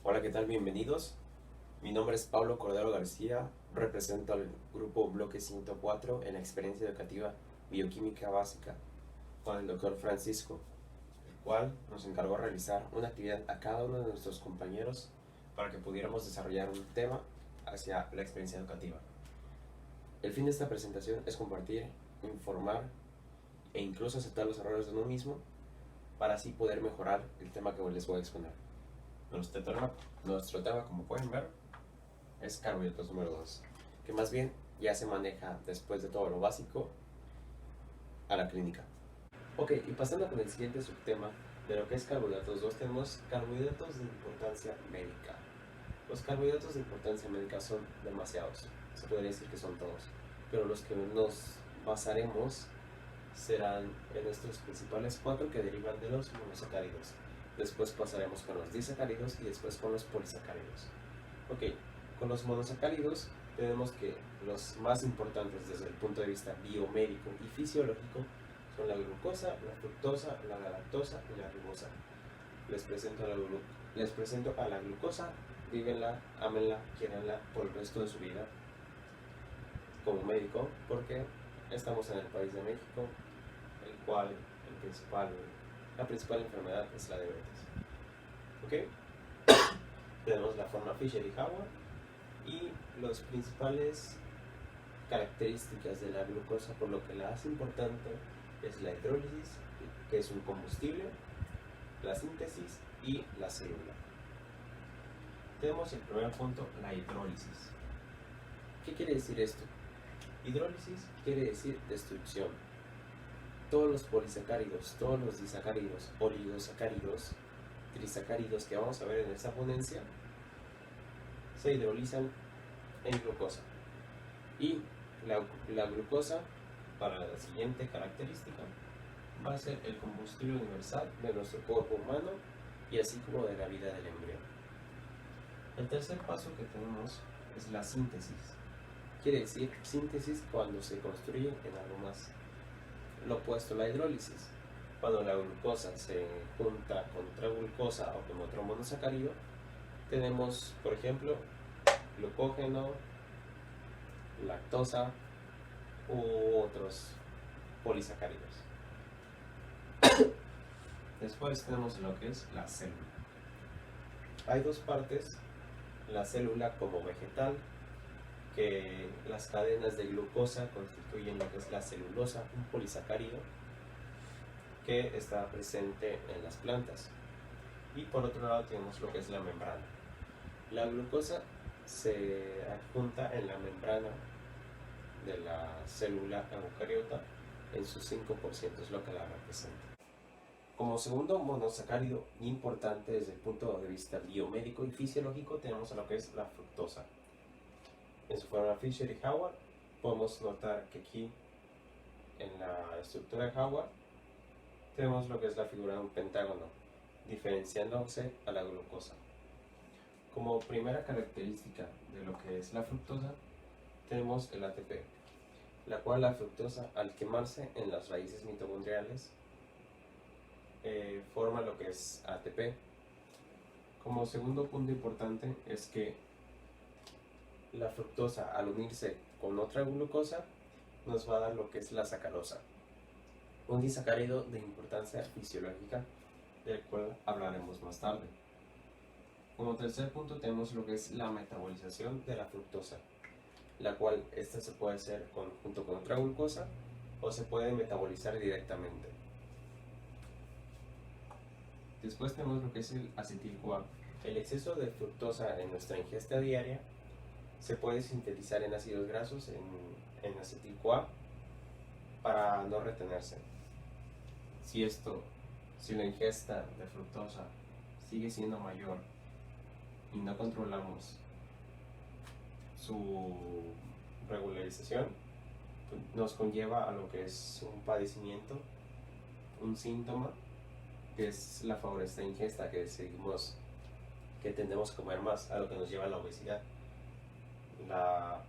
Hola, ¿qué tal? Bienvenidos. Mi nombre es Pablo Cordero García, represento al grupo Bloque 104 en la experiencia educativa Bioquímica Básica con el doctor Francisco, el cual nos encargó realizar una actividad a cada uno de nuestros compañeros para que pudiéramos desarrollar un tema hacia la experiencia educativa. El fin de esta presentación es compartir, informar e incluso aceptar los errores de uno mismo para así poder mejorar el tema que hoy les voy a exponer. Nuestro tema, como pueden ver, es carbohidratos número 2, que más bien ya se maneja después de todo lo básico a la clínica. Ok, y pasando con el siguiente subtema de lo que es carbohidratos 2, tenemos carbohidratos de importancia médica. Los carbohidratos de importancia médica son demasiados, se podría decir que son todos, pero los que nos basaremos serán en estos principales 4 que derivan de los monosacáridos. Después pasaremos con los disacáridos y después con los polisacáridos. Ok, con los monosacáridos tenemos que los más importantes desde el punto de vista biomédico y fisiológico son la glucosa, la fructosa, la galactosa y la ribosa. Les presento a la glucosa, vívenla, ámenla, quieranla por el resto de su vida como médico, porque estamos en el país de México, el cual la principal enfermedad es la diabetes. ¿Ok? Tenemos la forma Fisher y Howard y las principales características de la glucosa, por lo que la hace importante, es la hidrólisis, que es un combustible, la síntesis y la célula. Tenemos el primer punto, la hidrólisis. ¿Qué quiere decir esto? Hidrólisis quiere decir destrucción. Todos los polisacáridos, todos los disacáridos, oligosacáridos, trisacáridos que vamos a ver en esta ponencia se hidrolizan en glucosa. Y la glucosa, para la siguiente característica, va a ser el combustible universal de nuestro cuerpo humano y así como de la vida del embrión. El tercer paso que tenemos es la síntesis. Quiere decir síntesis cuando se construye en algo más. Lo opuesto a la hidrólisis, cuando la glucosa se junta con otra glucosa o con otro monosacárido, tenemos, por ejemplo, glucógeno, lactosa u otros polisacáridos. Después tenemos lo que es la célula. Hay dos partes, la célula como vegetal, que las cadenas de glucosa constituyen lo que es la celulosa, un polisacárido que está presente en las plantas. Y por otro lado tenemos lo que es la membrana. La glucosa se adjunta en la membrana de la célula eucariota en su 5%, es lo que la representa. Como segundo monosacárido importante desde el punto de vista biomédico y fisiológico tenemos a lo que es la fructosa. En su forma Fisher y Howard podemos notar que aquí en la estructura de Howard tenemos lo que es la figura de un pentágono, diferenciándose a la glucosa. Como primera característica de lo que es la fructosa, tenemos el ATP, la cual la fructosa, al quemarse en las raíces mitocondriales, forma lo que es ATP. Como segundo punto importante es que la fructosa, al unirse con otra glucosa, nos va a dar lo que es la sacarosa, un disacárido de importancia fisiológica, del cual hablaremos más tarde. Como tercer punto tenemos lo que es la metabolización de la fructosa, la cual esta se puede hacer junto con otra glucosa o se puede metabolizar directamente. Después tenemos lo que es el acetil-CoA. El exceso de fructosa en nuestra ingesta diaria se puede sintetizar en ácidos grasos en acetil-CoA para no retenerse. Si la ingesta de fructosa sigue siendo mayor y no controlamos su regularización, nos conlleva a lo que es un padecimiento, un síntoma, que es la favoresta ingesta, que tendemos a comer más, a lo que nos lleva a la obesidad. La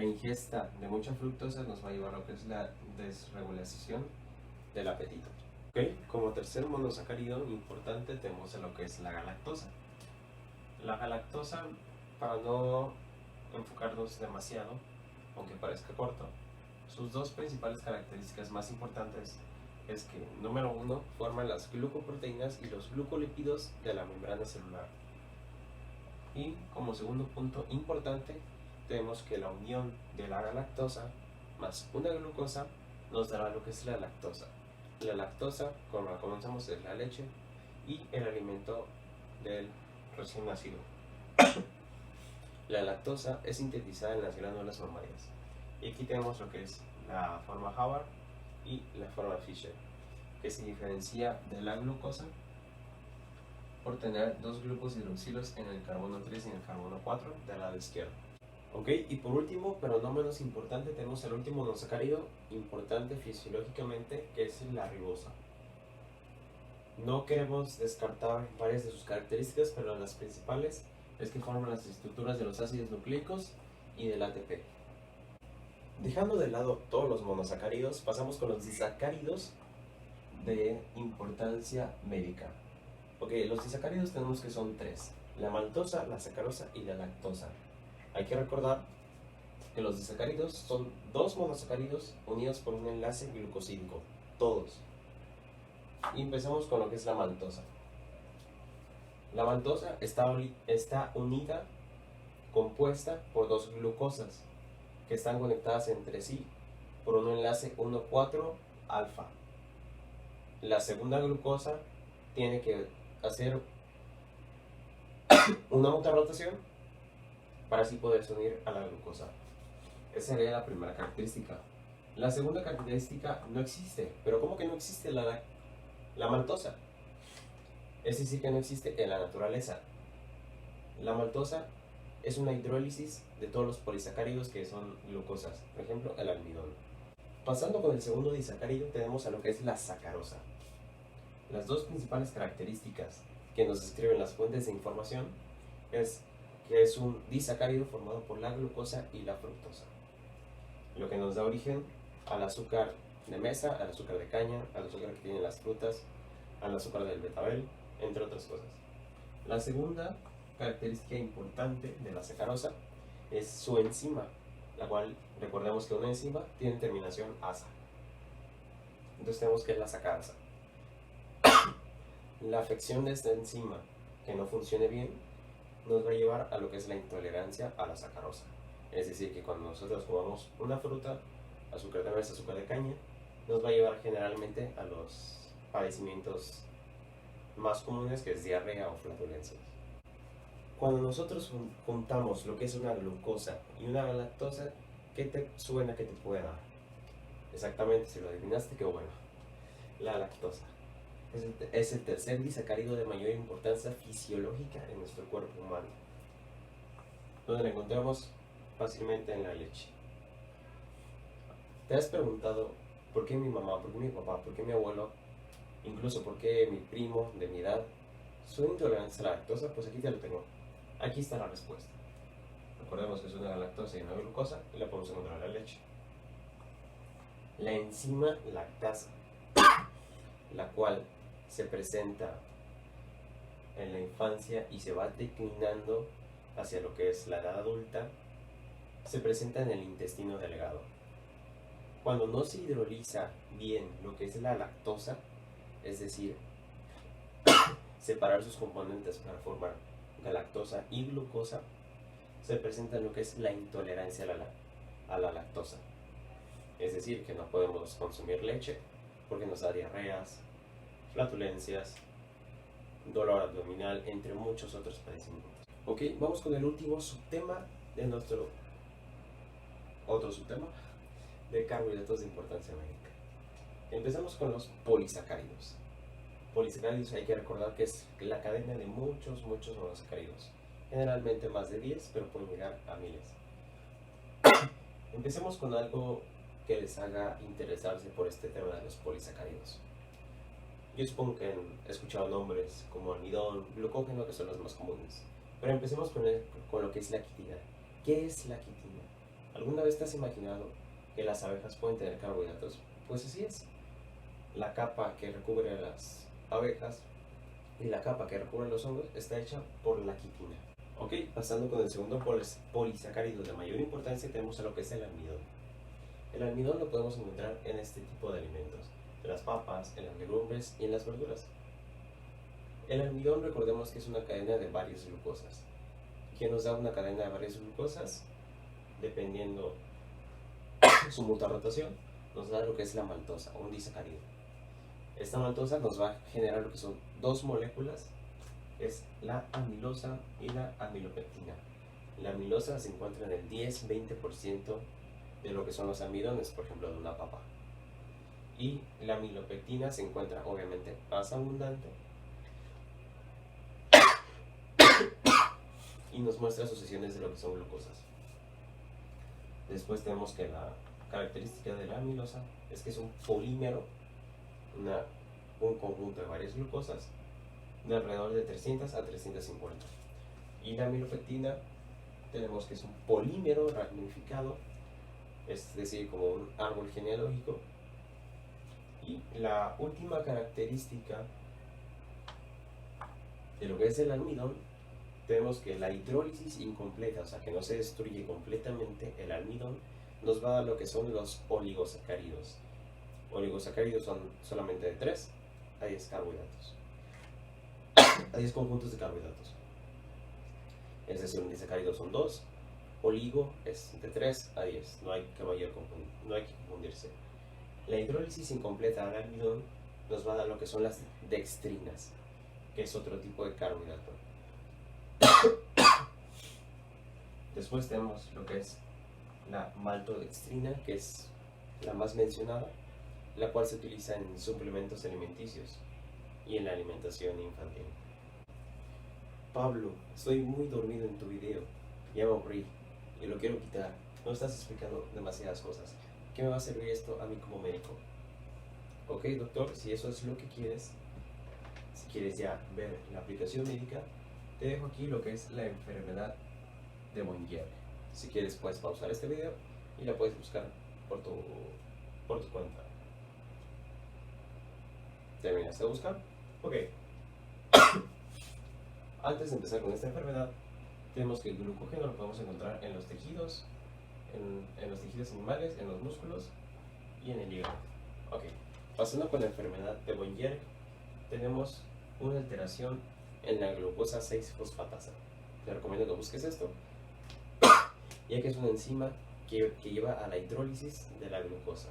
ingesta de mucha fructosa nos va a llevar a lo que es la desregulación del apetito. Ok, como tercer monosacárido importante tenemos lo que es la galactosa. La galactosa, para no enfocarnos demasiado, aunque parezca corto, sus dos principales características más importantes es que, número uno, forman las glucoproteínas y los glucolípidos de la membrana celular. Y como segundo punto importante, tenemos que la unión de la galactosa más una glucosa nos dará lo que es la lactosa. La lactosa, como la conocemos, es la leche y el alimento del recién nacido. La lactosa es sintetizada en las glándulas mamarias. Y aquí tenemos lo que es la forma Hubbard y la forma Fischer, que se diferencia de la glucosa por tener dos grupos hidroxilos en el carbono 3 y en el carbono 4 del lado izquierdo. Ok, y por último, pero no menos importante, tenemos el último monosacárido importante fisiológicamente, que es la ribosa. No queremos descartar varias de sus características, pero las principales es que forman las estructuras de los ácidos nucleicos y del ATP. Dejando de lado todos los monosacáridos, pasamos con los disacáridos de importancia médica. Ok, los disacáridos tenemos que son tres: la maltosa, la sacarosa y la lactosa. Hay que recordar que los disacáridos son dos monosacáridos unidos por un enlace glucosídico, todos. Y empezamos con lo que es la maltosa. La maltosa está unida, compuesta por dos glucosas que están conectadas entre sí por un enlace 1,4 alfa. La segunda glucosa tiene que hacer una mutarrotación para así poderse unir a la glucosa. Esa sería la primera característica. La segunda característica no existe. ¿Pero cómo que no existe la maltosa? Es decir, que no existe en la naturaleza. La maltosa es una hidrólisis de todos los polisacáridos que son glucosas, por ejemplo, el almidón. Pasando con el segundo disacárido, tenemos a lo que es la sacarosa. Las dos principales características que nos describen las fuentes de información es que es un disacárido formado por la glucosa y la fructosa, lo que nos da origen al azúcar de mesa, al azúcar de caña, al azúcar que tienen las frutas, al azúcar del betabel, entre otras cosas. La segunda característica importante de la sacarosa es su enzima, la cual, recordemos que una enzima tiene terminación asa. Entonces tenemos que es la sacarosa. La afección de esta enzima que no funcione bien nos va a llevar a lo que es la intolerancia a la sacarosa. Es decir, que cuando nosotros comamos una fruta, azúcar de mesa, azúcar de caña, nos va a llevar generalmente a los padecimientos más comunes, que es diarrea o flatulencias. Cuando nosotros juntamos lo que es una glucosa y una galactosa, ¿qué te suena que te puede dar? Exactamente, si lo adivinaste, qué bueno. La lactosa es el tercer disacárido de mayor importancia fisiológica en nuestro cuerpo humano, donde la encontramos fácilmente en la leche. ¿Te has preguntado por qué mi mamá, por qué mi papá, por qué mi abuelo, incluso por qué mi primo de mi edad son intolerantes a la lactosa? Pues aquí te lo tengo. Aquí está la respuesta. Recordemos que es una lactosa y una glucosa y la podemos encontrar en la leche. La enzima lactasa, la cual se presenta en la infancia y se va declinando hacia lo que es la edad adulta, se presenta en el intestino delgado. Cuando no se hidroliza bien lo que es la lactosa, es decir, separar sus componentes para formar galactosa y glucosa, se presenta lo que es la intolerancia a la lactosa. Es decir, que no podemos consumir leche porque nos da diarreas, flatulencias, dolor abdominal, entre muchos otros padecimientos. Ok, vamos con el último subtema de nuestro otro subtema de carbohidratos de importancia médica. Empezamos con los polisacáridos. Polisacáridos hay que recordar que es la cadena de muchos monosacáridos. Generalmente más de 10, pero pueden llegar a miles. Empecemos con algo que les haga interesarse por este tema de los polisacáridos. Yo supongo que han escuchado nombres como almidón, glucógeno, que son los más comunes. Pero empecemos con lo que es la quitina. ¿Qué es la quitina? ¿Alguna vez te has imaginado que las abejas pueden tener carbohidratos? Pues así es. la capa que recubre a las abejas y la capa que recubre los hongos está hecha por la quitina. Ok, pasando con el segundo polisacárido de mayor importancia, tenemos a lo que es el almidón. El almidón lo podemos encontrar en este tipo de alimentos, en las papas, en las legumbres y en las verduras. El almidón, recordemos que es una cadena de varias glucosas. ¿Qué nos da una cadena de varias glucosas? Dependiendo su multirotación, nos da lo que es la maltosa o un disacárido. Esta maltosa nos va a generar lo que son dos moléculas, es la amilosa y la amilopectina. La amilosa se encuentra en el 10-20% de lo que son los almidones, por ejemplo, de una papa. Y la amilopectina se encuentra obviamente más abundante y nos muestra asociaciones de lo que son glucosas. Después tenemos que la característica de la amilosa es que es un polímero, un conjunto de varias glucosas de alrededor de 300 a 350. Y la amilopectina tenemos que es un polímero ramificado, es decir, como un árbol genealógico. Y la última característica de lo que es el almidón, tenemos que la hidrólisis incompleta, o sea que no se destruye completamente el almidón, nos va a dar lo que son los oligosacáridos. Oligosacáridos son solamente de 3 a 10 carbohidratos, a 10 conjuntos de carbohidratos. Es decir, un disacárido son 2, oligo es de 3 a 10, no hay que confundirse. La hidrólisis incompleta al almidón nos va a dar lo que son las dextrinas, que es otro tipo de carbohidrato. Después tenemos lo que es la maltodextrina, que es la más mencionada, la cual se utiliza en suplementos alimenticios y en la alimentación infantil. Pablo, estoy muy dormido en tu video, ya me aburrí y lo quiero quitar, no estás explicando demasiadas cosas. ¿Qué me va a servir esto a mí como médico? Ok, doctor, si eso es lo que quieres, si quieres ya ver la aplicación médica, te dejo aquí lo que es la enfermedad de Meniere. Si quieres puedes pausar este video y la puedes buscar por tu cuenta. ¿Terminaste de buscar? Ok. Antes de empezar con esta enfermedad, tenemos que el glucógeno lo podemos encontrar en los tejidos, en los tejidos animales, en los músculos y en el hígado. Ok. Pasando con la enfermedad de Meniere, tenemos una alteración en la glucosa 6-fosfatasa. Te recomiendo que busques esto, ya que es una enzima que lleva a la hidrólisis de la glucosa.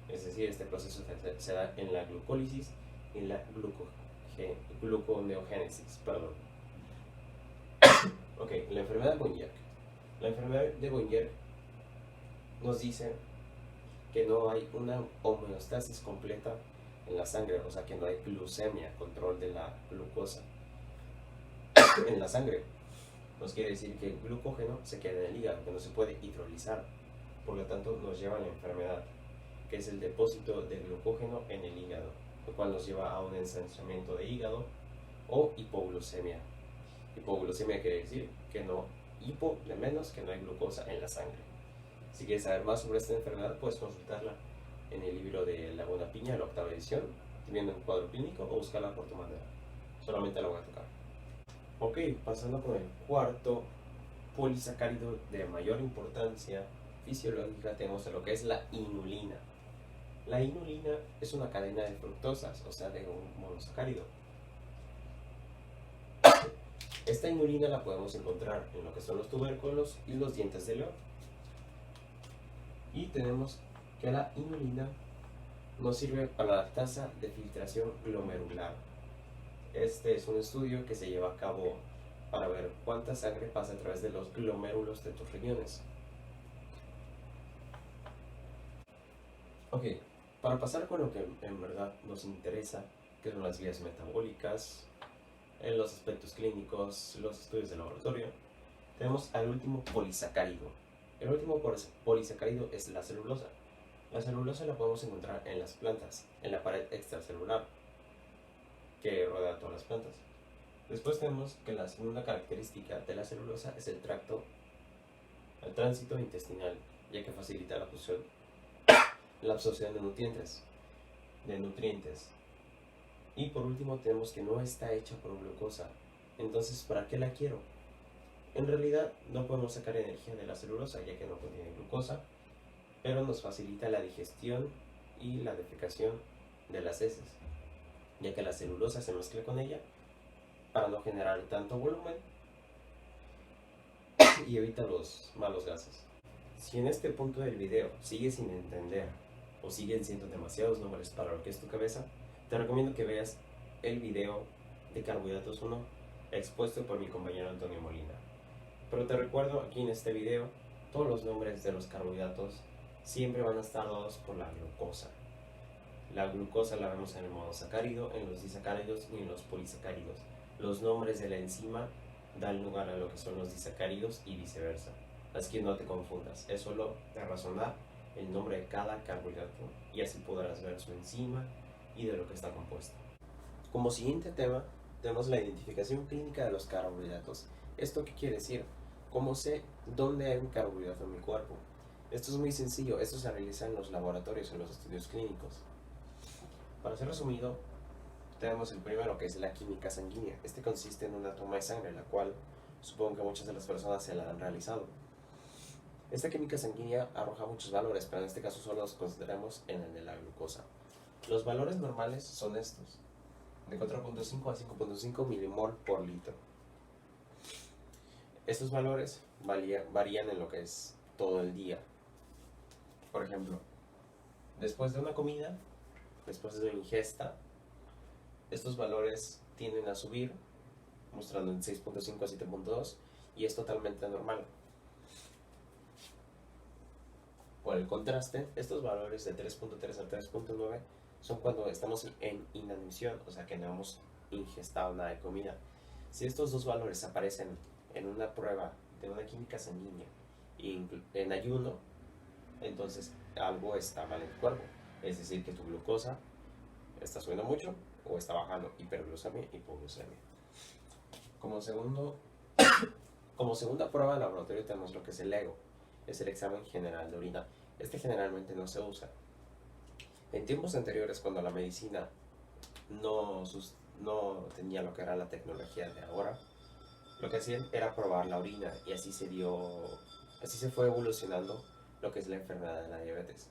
Es decir, este proceso se da en la glucólisis y en la gluconeogénesis. Ok, la enfermedad de Meniere. La enfermedad de Meniere nos dice que no hay una homeostasis completa en la sangre, o sea que no hay glucemia, control de la glucosa en la sangre. Nos quiere decir que el glucógeno se queda en el hígado, que no se puede hidrolizar, por lo tanto nos lleva a la enfermedad, que es el depósito de glucógeno en el hígado, lo cual nos lleva a un ensanchamiento de hígado o hipoglucemia. Hipoglucemia quiere decir que no, hipo de menos, que no hay glucosa en la sangre. Si quieres saber más sobre esta enfermedad, puedes consultarla en el libro de Laguna Piña, la 8ª edición, teniendo un cuadro clínico, o buscarla por tu manera. Solamente la voy a tocar. Ok, pasando con el cuarto polisacárido de mayor importancia fisiológica, tenemos lo que es la inulina. La inulina es una cadena de fructosas, o sea, de un monosacárido. Esta inulina la podemos encontrar en lo que son los tubérculos y los dientes de león. Y tenemos que la inulina nos sirve para la tasa de filtración glomerular. Este es un estudio que se lleva a cabo para ver cuánta sangre pasa a través de los glomérulos de tus riñones. Ok, para pasar con lo que en verdad nos interesa, que son las vías metabólicas, los aspectos clínicos, los estudios de laboratorio, tenemos al último polisacárido. El último polisacárido es la celulosa. La celulosa la podemos encontrar en las plantas, en la pared extracelular que rodea todas las plantas. Después tenemos que la segunda característica de la celulosa es el tránsito intestinal, ya que facilita la absorción de nutrientes. de nutrientes. Y por último tenemos que no está hecha por glucosa. Entonces, ¿para qué la quiero? En realidad no podemos sacar energía de la celulosa ya que no contiene glucosa, pero nos facilita la digestión y la defecación de las heces, ya que la celulosa se mezcla con ella para no generar tanto volumen y evita los malos gases. Si en este punto del video sigues sin entender o siguen siendo demasiados nombres para lo que es tu cabeza, te recomiendo que veas el video de Carbohidratos 1 expuesto por mi compañero Antonio Molina. Pero te recuerdo aquí en este video, todos los nombres de los carbohidratos siempre van a estar dados por la glucosa. La glucosa la vemos en el monosacárido, en los disacáridos y en los polisacáridos. Los nombres de la enzima dan lugar a lo que son los disacáridos y viceversa. Así que no te confundas, es solo de razonar el nombre de cada carbohidrato y así podrás ver su enzima y de lo que está compuesto. Como siguiente tema, tenemos la identificación clínica de los carbohidratos. ¿Esto qué quiere decir? ¿Cómo sé dónde hay un carbohidrato en mi cuerpo? Esto es muy sencillo, esto se realiza en los laboratorios, en los estudios clínicos. Para ser resumido, tenemos el primero, que es la química sanguínea. Este consiste en una toma de sangre, la cual supongo que muchas de las personas se la han realizado. Esta química sanguínea arroja muchos valores, pero en este caso solo los consideramos en el de la glucosa. Los valores normales son estos, de 4.5 a 5.5 milimol por litro. Estos valores varían en lo que es todo el día. Por ejemplo, después de una comida, después de una ingesta, estos valores tienden a subir, mostrando en 6.5 a 7.2, y es totalmente normal. Por el contraste, estos valores de 3.3 a 3.9 son cuando estamos en inanición, o sea que no hemos ingestado nada de comida. Si estos dos valores aparecen en una prueba de una química sanguínea y en ayuno, entonces algo está mal en tu cuerpo. Es decir, que tu glucosa está subiendo mucho o está bajando, hiperglucemia y hipoglucemia. Como segunda prueba de laboratorio tenemos lo que es el EGO, es el examen general de orina. Este generalmente no se usa. En tiempos anteriores, cuando la medicina no tenía lo que era la tecnología de ahora, lo que hacían era probar la orina y así se fue evolucionando lo que es la enfermedad de la diabetes,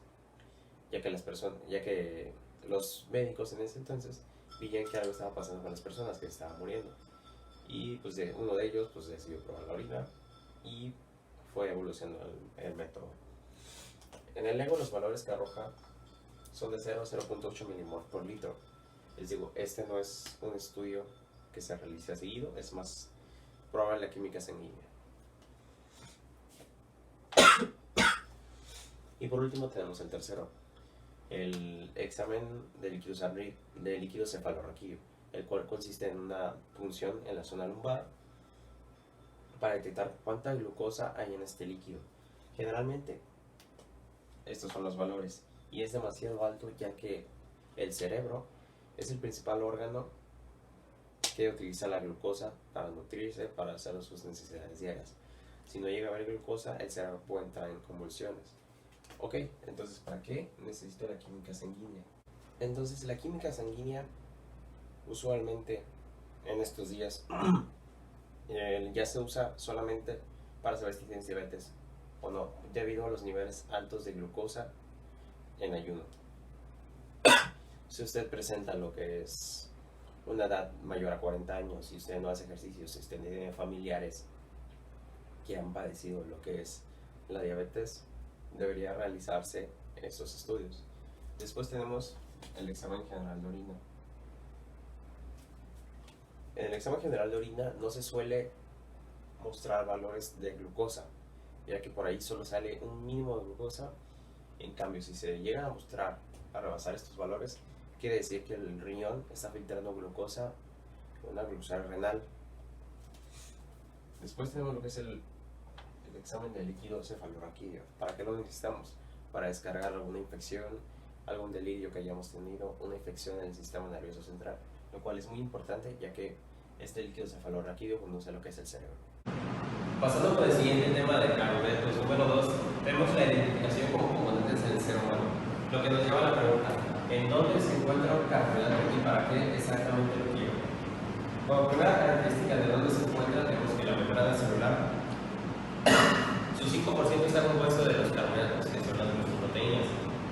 ya que los médicos en ese entonces veían que algo estaba pasando con las personas, que estaban muriendo, y pues uno de ellos pues decidió probar la orina y fue evolucionando el método. En el EGO los valores que arroja son de 0 a 0.8 milimol por litro. Les digo, este no es un estudio que se realice seguido, es más probable la química sanguínea. Y por último tenemos el tercero, el examen de líquido cefalorraquídeo, el cual consiste en una punción en la zona lumbar para detectar cuánta glucosa hay en este líquido. Generalmente estos son los valores y es demasiado alto, ya que el cerebro es el principal órgano que utiliza la glucosa para nutrirse, para hacer sus necesidades diarias. Si no llega a haber glucosa, el cerebro puede entrar en convulsiones. Ok, entonces ¿para qué necesito la química sanguínea? Entonces la química sanguínea usualmente en estos días ya se usa solamente para saber si tienes diabetes o no, debido a los niveles altos de glucosa en ayuno. Si usted presenta lo que es una edad mayor a 40 años, si usted no hace ejercicio, si usted tiene familiares que han padecido lo que es la diabetes, debería realizarse estos estudios. Después tenemos el examen general de orina. En el examen general de orina no se suele mostrar valores de glucosa, ya que por ahí solo sale un mínimo de glucosa. En cambio, si se llega a mostrar, a rebasar estos valores, quiere decir que el riñón está filtrando glucosa, una glucosa renal. Después tenemos lo que es el examen de líquido cefalorraquídeo. ¿Para qué lo necesitamos? Para descargar alguna infección, algún delirio que hayamos tenido, una infección en el sistema nervioso central, lo cual es muy importante, ya que este líquido cefalorraquídeo conoce lo que es el cerebro. Pasando por el siguiente tema de carbohidratos número 2, vemos la identificación como componentes del ser humano, lo que nos lleva a la pregunta: ¿En dónde se encuentra un carbohidrato y para qué exactamente lo quiero? Como primera característica de dónde se encuentra, tenemos que la membrana celular, su 5% está compuesto de los carbohidratos, que son las glucoproteínas.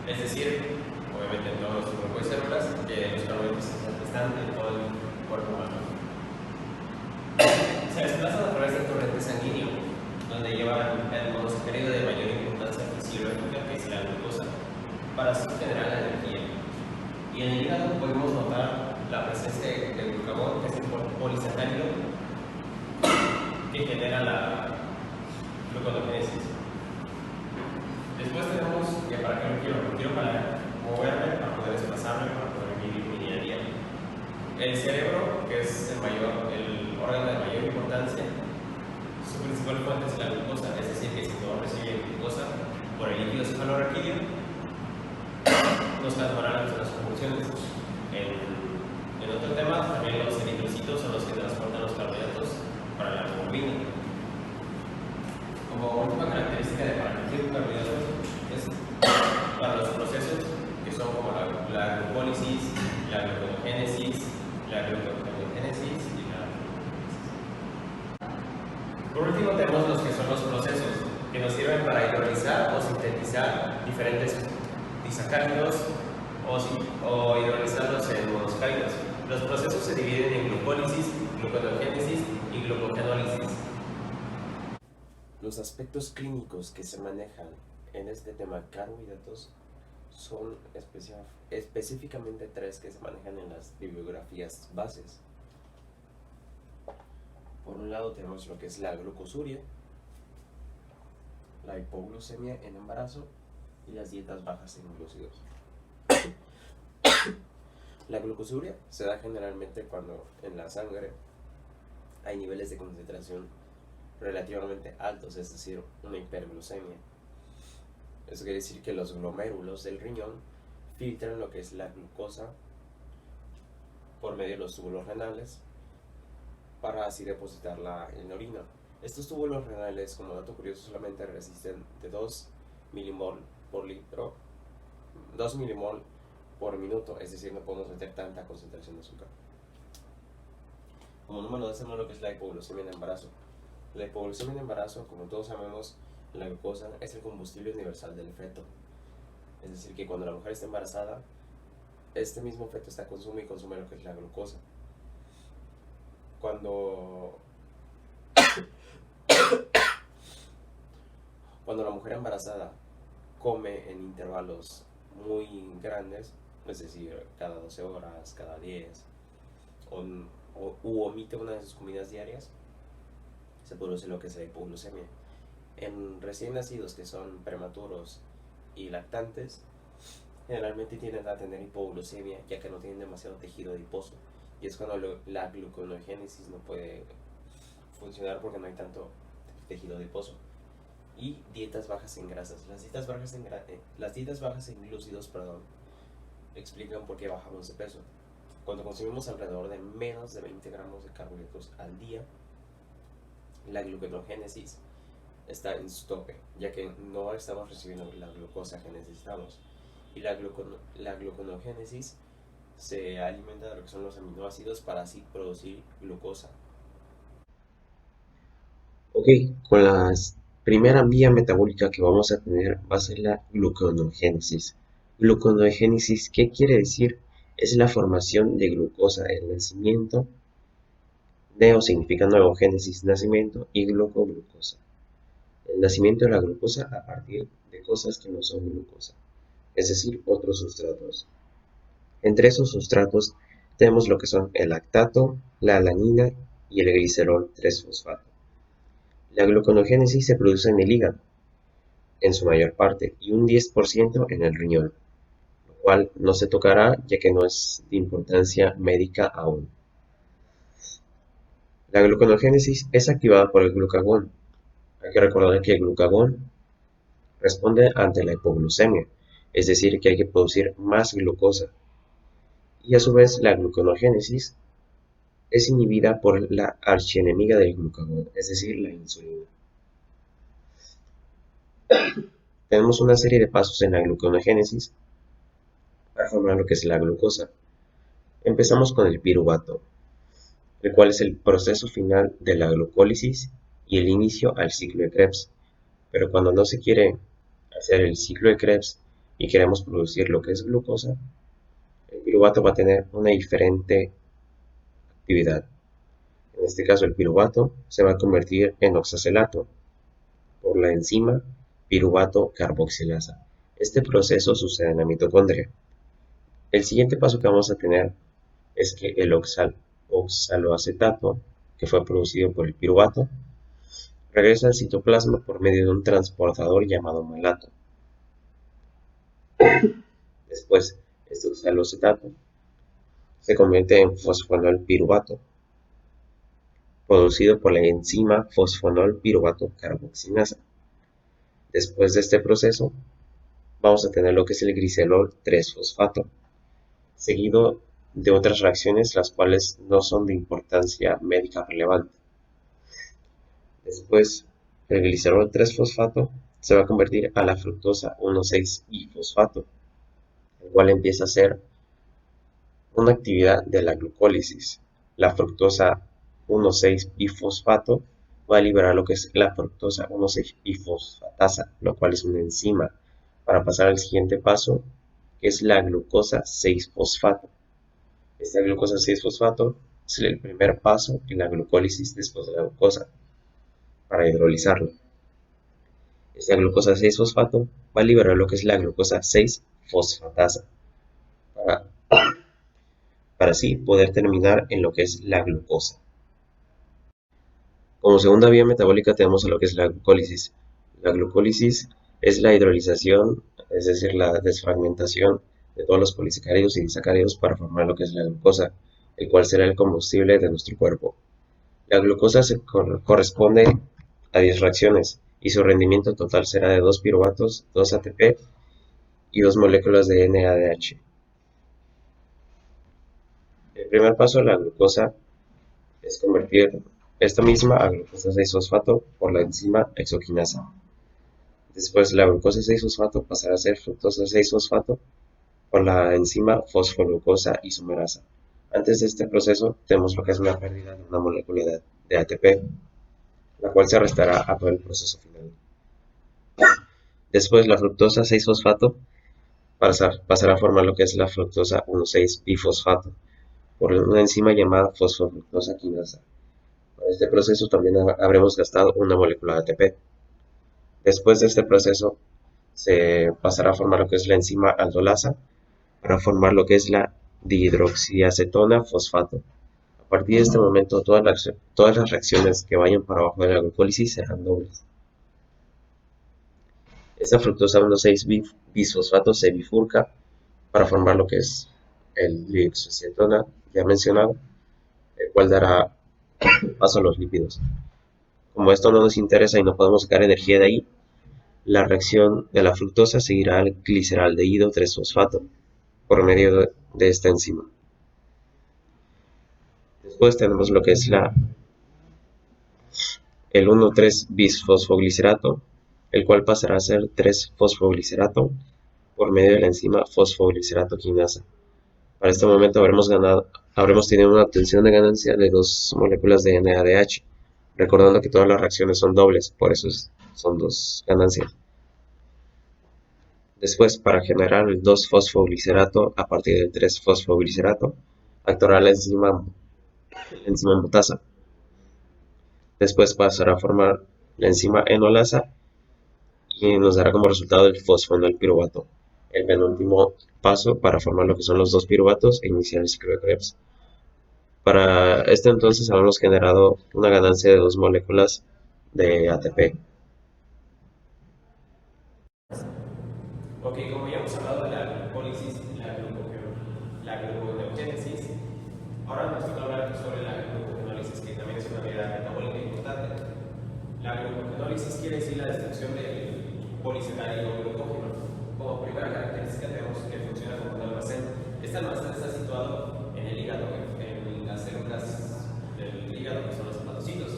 Es decir, obviamente en todos los grupos de células, que los carbohidratos están en todo el cuerpo humano. Se desplazan a través del torrente sanguíneo, donde llevan el monosacárido de mayor importancia fisiológica, que es la glucosa, para así generar la energía. Y en el hígado podemos notar la presencia del glucagón, que es el polisacárido que genera la gluconeogénesis. Después tenemos que para qué lo quiero para moverme, para poder desplazarme, para poder vivir mi día a día. El cerebro, que es el órgano de mayor importancia, su principal fuente es la glucosa, es decir, que si no recibe glucosa por el líquido cefalorraquídeo, nos transformarán las convulsiones. En otro tema, también los eritrocitos son los que transportan los carbohidratos para la hemoglobina. Como última característica de para qué quiero carbohidratos es para los procesos que son como la glucólisis, la gluconeogénesis, la gluconeogénesis y la glucólisis. Por último tenemos los que son los procesos que nos sirven para hidrolizar o sintetizar diferentes disacáridos o hidrolizarlos en monosacáridos. Los procesos se dividen en glucólisis, gluconeogénesis y glucogenólisis. Los aspectos clínicos que se manejan en este tema carbohidratos son específicamente tres que se manejan en las bibliografías bases. Por un lado tenemos lo que es la glucosuria, la hipoglucemia en embarazo y las dietas bajas en glúcidos. La glucosuria se da generalmente cuando en la sangre hay niveles de concentración relativamente altos, es decir, una hiperglucemia. Eso quiere decir que los glomérulos del riñón filtran lo que es la glucosa por medio de los túbulos renales para así depositarla en la orina. Estos túbulos renales, como dato curioso, solamente resisten de 2 milimol por litro, 2 milimol por minuto, es decir, no podemos meter tanta concentración de azúcar. Como número 2 tenemos lo que es la hipoglucemia en embarazo. La hipoglucemia en embarazo, como todos sabemos, la glucosa es el combustible universal del feto. Es decir, que cuando la mujer está embarazada, este mismo feto está consume y consume lo que es la glucosa. Cuando la mujer embarazada come en intervalos muy grandes, es decir, cada 12 horas, cada 10, u omite una de sus comidas diarias, se produce lo que es la hipoglucemia. En recién nacidos que son prematuros y lactantes, generalmente tienden a tener hipoglucemia ya que no tienen demasiado tejido adiposo, y es cuando la gluconeogénesis no puede funcionar porque no hay tanto tejido adiposo. Y dietas bajas en grasas. Las dietas bajas en glúcidos, explican por qué bajamos de peso. Cuando consumimos alrededor de menos de 20 gramos de carbohidratos al día, la gluconeogénesis está en su tope, ya que no estamos recibiendo la glucosa que necesitamos. Y la gluconeogénesis se alimenta de lo que son los aminoácidos para así producir glucosa. Ok, con la primera vía metabólica que vamos a tener va a ser la gluconeogénesis. Gluconeogénesis, ¿qué quiere decir? Es la formación de glucosa, el nacimiento. Neo significa nuevo, génesis, nacimiento, y glucosa. El nacimiento de la glucosa a partir de cosas que no son glucosa, es decir, otros sustratos. Entre esos sustratos tenemos lo que son el lactato, la alanina y el glicerol 3-fosfato. La gluconeogénesis se produce en el hígado, en su mayor parte, y un 10% en el riñón, lo cual no se tocará ya que no es de importancia médica aún. La gluconeogénesis es activada por el glucagón. Hay que recordar que el glucagón responde ante la hipoglucemia, es decir, que hay que producir más glucosa. Y a su vez la gluconeogénesis es inhibida por la archienemiga del glucagón, es decir, la insulina. Tenemos una serie de pasos en la gluconeogénesis para formar lo que es la glucosa. Empezamos con el piruvato, el cual es el proceso final de la glucólisis y el inicio al ciclo de Krebs. Pero cuando no se quiere hacer el ciclo de Krebs y queremos producir lo que es glucosa, el piruvato va a tener una diferente actividad. En este caso, el piruvato se va a convertir en oxacelato por la enzima piruvato carboxilasa. Este proceso sucede en la mitocondria. El siguiente paso que vamos a tener es que el oxaloacetato, que fue producido por el piruvato, regresa al citoplasma por medio de un transportador llamado malato. Después, este oxaloacetato se convierte en fosfonol piruvato, producido por la enzima fosfonol piruvato carboxilasa. Después de este proceso, vamos a tener lo que es el glicerol 3-fosfato, seguido de otras reacciones las cuales no son de importancia médica relevante. Después, el glicerol 3-fosfato se va a convertir a la fructosa 1,6-bifosfato, el cual empieza a ser una actividad de la glucólisis. La fructosa 1,6-bifosfato va a liberar lo que es la fructosa 1,6-bifosfatasa, lo cual es una enzima, para pasar al siguiente paso, que es la glucosa 6-fosfato. Esta glucosa 6-fosfato es el primer paso en la glucólisis después de la glucosa, para hidrolizarlo. Esta glucosa 6-fosfato va a liberar lo que es la glucosa 6-fosfatasa, para así poder terminar en lo que es la glucosa. Como segunda vía metabólica tenemos a lo que es la glucólisis. La glucólisis es la hidrolización, es decir, la desfragmentación de todos los polisacáridos y disacáridos para formar lo que es la glucosa, el cual será el combustible de nuestro cuerpo. La glucosa se corresponde a 10 reacciones y su rendimiento total será de 2 piruvatos, 2 ATP y 2 moléculas de NADH. El primer paso de la glucosa es convertir esta misma a glucosa 6-fosfato por la enzima exoquinasa. Después la glucosa 6-fosfato pasará a ser fructosa 6-fosfato por la enzima fosfoglucosa isomerasa. Antes de este proceso tenemos lo que es una pérdida de una molécula de ATP, la cual se restará a todo el proceso final. Después la fructosa 6-fosfato pasará a formar lo que es la fructosa 1,6-bifosfato por una enzima llamada fosfoglucosa quinasa. Para este proceso también habremos gastado una molécula de ATP. Después de este proceso se pasará a formar lo que es la enzima aldolasa para formar lo que es la dihidroxiacetona fosfato. A partir de este momento todas las reacciones que vayan para abajo de la glucólisis serán dobles. Esta fructosa 1,6-bisfosfato se bifurca para formar lo que es el dihidroxiacetona ya mencionado, el cual dará paso a los lípidos. Como esto no nos interesa y no podemos sacar energía de ahí, la reacción de la fructosa seguirá al gliceraldehído 3-fosfato por medio de esta enzima. Después tenemos lo que es el 1,3-bisfosfoglicerato, el cual pasará a ser 3-fosfoglicerato por medio de la enzima fosfoglicerato quinasa. Para este momento habremos tenido una obtención de ganancia de 2 moléculas de NADH, recordando que todas las reacciones son dobles, por eso son 2 ganancias. Después, para generar el 2-fosfoglicerato a partir del 3-fosfoglicerato, actuará la enzima mutasa. Después pasará a formar la enzima enolasa y nos dará como resultado el fosfonol piruvato, el penúltimo paso para formar lo que son los 2 piruvatos e iniciar el ciclo de Krebs. Para este entonces habremos generado una ganancia de 2 moléculas de ATP. Ok, como ya hemos hablado de la glucólisis, la gluconeogénesis, ahora nos toca hablar sobre la glucogenólisis, que también es una unidad metabólica importante. La glucogenólisis quiere decir la destrucción del polisacárido glucógeno. Como primera característica tenemos que funciona como un almacén. Este almacén está situado en el hígado, en las células del hígado, que son los hepatocitos.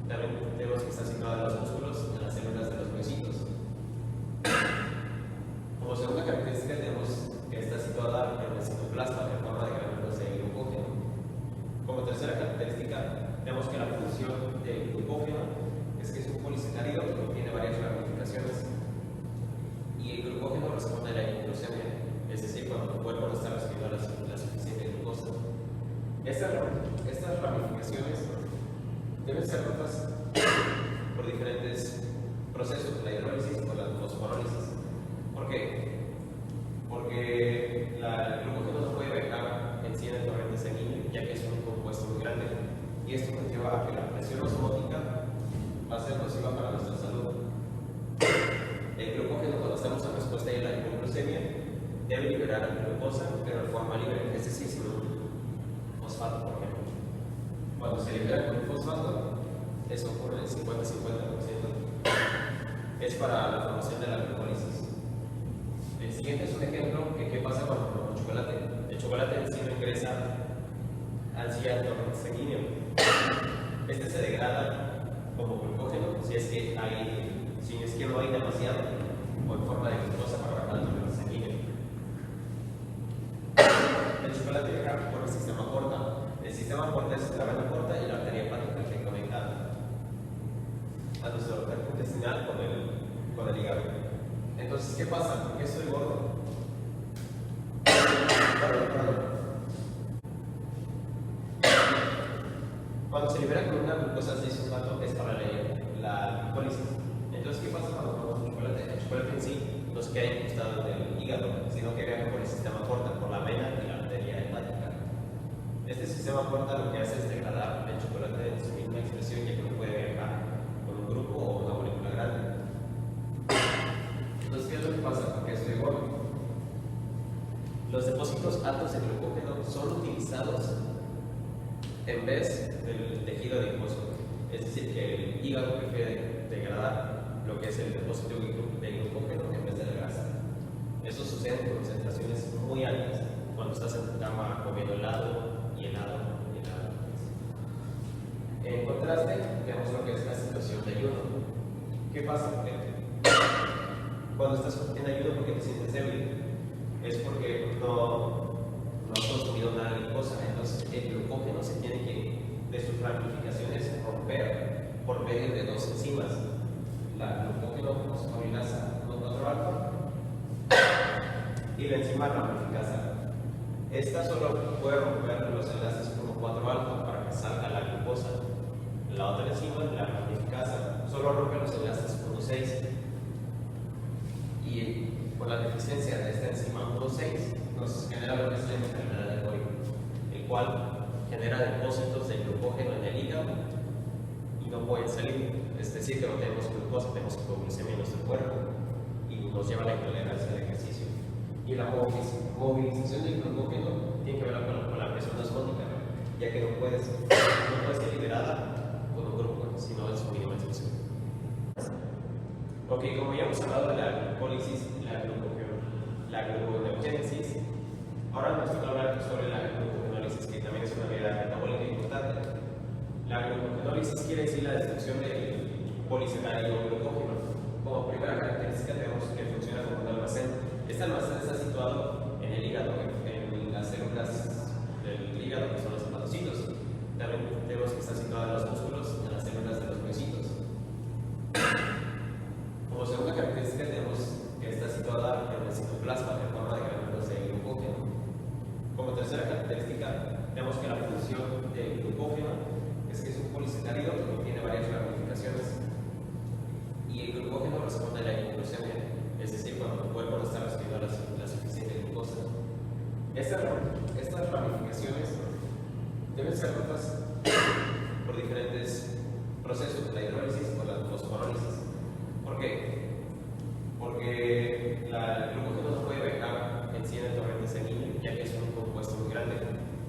También tenemos que está situado en los músculos, en las células de los huesitos. Como segunda característica tenemos que está situada deben ser rotas por diferentes procesos, la hidrólisis o la fosforólisis. ¿Por qué? Porque el glucógeno no puede viajar en sí en el torrente sanguíneo, ya que es un compuesto muy grande, y esto conlleva a que la presión osmótica va a ser nociva para nuestra salud. El glucógeno, cuando estamos en respuesta a la hipoglucemia, debe liberar la glucosa, pero de forma libre, es decir, sin un fosfato, por ejemplo. Cuando se libera con un fosfato, eso ocurre en el 50-50%, es para la formación de la glucólisis. El siguiente es un ejemplo que qué pasa cuando comemos chocolate. El chocolate en sí no ingresa al torrente sanguíneo. Este se degrada como glucógeno si es que no hay demasiado o en forma de glucosa para bajar el torrente sanguíneo. El chocolate viaja por el sistema porta. El sistema porta es la vena porta y la arteria hepática que conecta a nuestro tracto intestinal con el hígado. Entonces, ¿qué pasa? ¿Por qué estoy gordo? Cuando se libera con una glucosa 6-fosfato es para la glucólisis. Entonces, ¿qué pasa cuando comemos chocolate? El chocolate en sí no se queda incrustado en el hígado, sino que viaja por el sistema porta, por la vena y la arteria hepática. Este sistema porta lo que hace es degradar el chocolate en su misma expresión, ya que no puede viajar con un grupo o una molécula grande. Entonces, ¿qué es lo que pasa? Porque estoy gordo. Los depósitos altos de glucógeno son utilizados en vez del tejido adiposo. Es decir, que el hígado prefiere degradar lo que es el depósito de glucógeno en vez de la grasa. Eso sucede en concentraciones muy altas, cuando estás en tu cama comiendo helado y helado y helado. En contraste, vemos lo que es la situación de ayuno. ¿Qué pasa? Cuando estás en ayuno, ¿por qué te sientes débil? Es porque no has consumido nada de glucosa. Entonces el glucógeno se tiene que, de sus ramificaciones, romper por medio de dos enzimas, la glucógeno fosforilasa 1,4-alfa y la enzima ramificasa. Esta solo puede romper los enlaces 1,4-alfa para que salga la glucosa. La otra enzima, la ramificasa, solo rompe los enlaces 1,6, y por la deficiencia de esta enzima 1,6 nos genera lo que es la enfermedad de Cory, el cual genera depósitos de glucógeno en el hígado y no pueden salir. Es decir, que no tenemos glucosa, tenemos hipoglucemia en nuestro cuerpo y nos lleva a la intolerancia al ejercicio. Y la movilización del glucógeno tiene que ver con la presión osmótica, ya que no puede ser liberada con un grupo, sino en su mínima expresión. Ok, como ya hemos hablado de la glucólisis, la gluconeogénesis, ahora nos toca hablar sobre la glucogenólisis, que también es una unidad metabólica importante. La glucogenólisis quiere decir la destrucción del polisacárido glucógeno. Como primera característica tenemos que funciona como un almacén. Este almacén está situado en el hígado, en las células del hígado, que son los hepatocitos. También tenemos que está situado en los músculos, en las células de los huesitos. Como segunda característica tenemos que está situada en el citoplasma en forma de granulos de glucógeno. Como tercera característica tenemos que la función del glucógeno es que es un polisacárido que tiene varias ramificaciones y el glucógeno responde a la hipoglucemia, es decir, cuando tu cuerpo no está recibiendo la suficiente glucosa. Estas ramificaciones deben ser rotas por diferentes procesos, la hidrólisis o la fosforólisis. ¿Por qué? Porque el glucógeno no puede viajar en sí en el torrente sanguíneo, ya que es un compuesto muy grande,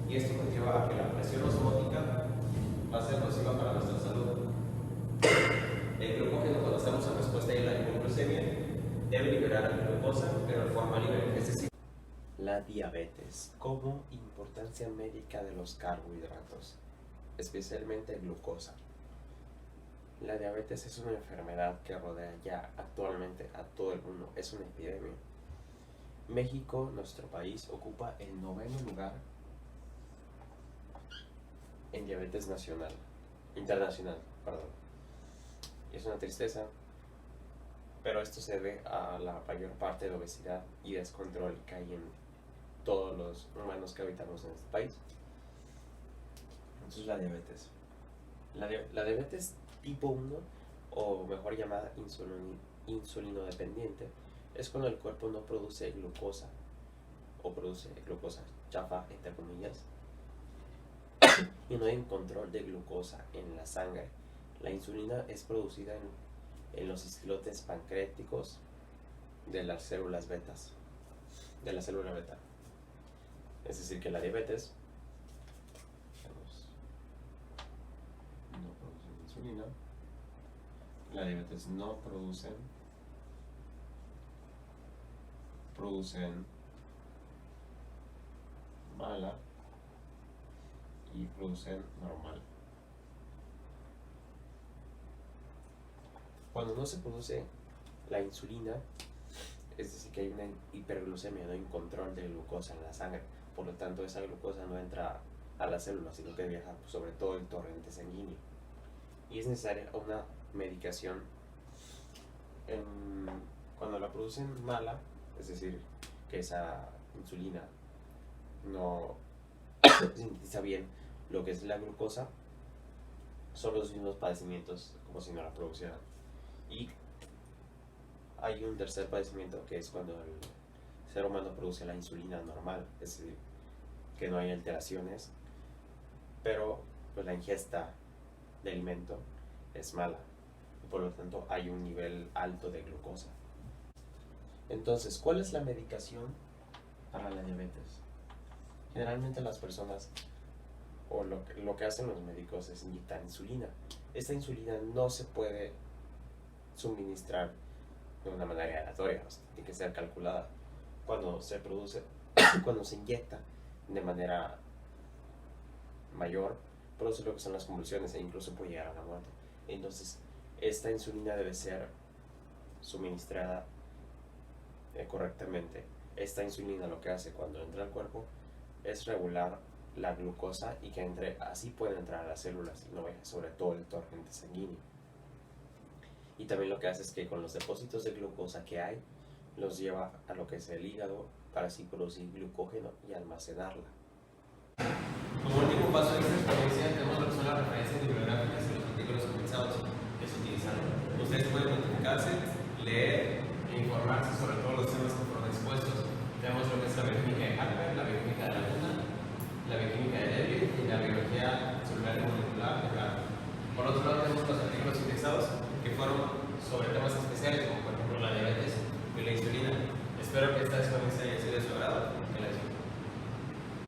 y esto conlleva a que la presión osmótica va a ser nociva para nuestra salud. El glucógeno, cuando estamos en respuesta a la hipoglucemia, debe liberar la glucosa, pero de forma libre, es decir, La diabetes como importancia médica de los carbohidratos, especialmente glucosa. La diabetes es una enfermedad que rodea ya actualmente a todo el mundo, es una epidemia. México, nuestro país, ocupa el 9º lugar en diabetes internacional. Es una tristeza, pero esto se debe a la mayor parte de obesidad y descontrol que hay en todos los humanos que habitamos en este país. Entonces, la diabetes. La diabetes tipo 1, o mejor llamada insulinodependiente, es cuando el cuerpo no produce glucosa, o produce glucosa chafa, entre comillas, y no hay un control de glucosa en la sangre. La insulina es producida en los islotes pancreáticos de las células betas, de la célula beta. Es decir, que la diabetes no produce insulina, la diabetes no producen mala y producen normal. Cuando no se produce la insulina, es decir, que hay una hiperglucemia, no hay un control de glucosa en la sangre, por lo tanto esa glucosa no entra a las células, sino que viaja sobre todo el torrente sanguíneo. Y es necesaria una medicación cuando la producen mala, es decir, que esa insulina no sintetiza bien lo que es la glucosa, son los mismos padecimientos como si no la producieran. Y hay un tercer padecimiento, que es cuando el ser humano produce la insulina normal, es decir, que no hay alteraciones, pero pues la ingesta de alimento es mala y por lo tanto hay un nivel alto de glucosa. Entonces, ¿cuál es la medicación para la diabetes? Generalmente las personas, o lo que hacen los médicos, es inyectar insulina. Esta insulina no se puede suministrar de una manera aleatoria, o sea, tiene que ser calculada. Cuando se produce, cuando se inyecta de manera mayor, produce lo que son las convulsiones e incluso puede llegar a la muerte. Entonces, esta insulina debe ser suministrada correctamente. Esta insulina lo que hace cuando entra al cuerpo es regular la glucosa y que entre, así puede entrar a las células y no vaya sobre todo el torrente sanguíneo. Y también lo que hace es que con los depósitos de glucosa que hay, los lleva a lo que es el hígado para así producir glucógeno y almacenarla. Como último paso de esta experiencia, tenemos lo que son las referencias bibliográficas y los artículos comentados que se utilizan. Ustedes pueden notificarse, leer e informarse sobre todos los temas que fueron expuestos. Tenemos lo que es la bioquímica de Harper, la bioquímica de la luna, la bioquímica de Levy y la biología celular y molecular de Black. Por otro lado, tenemos los artículos indexados que fueron sobre temas especiales, como por ejemplo la diabetes y la insulina. Espero que esta experiencia haya sido de su agrado. Que la disfruten.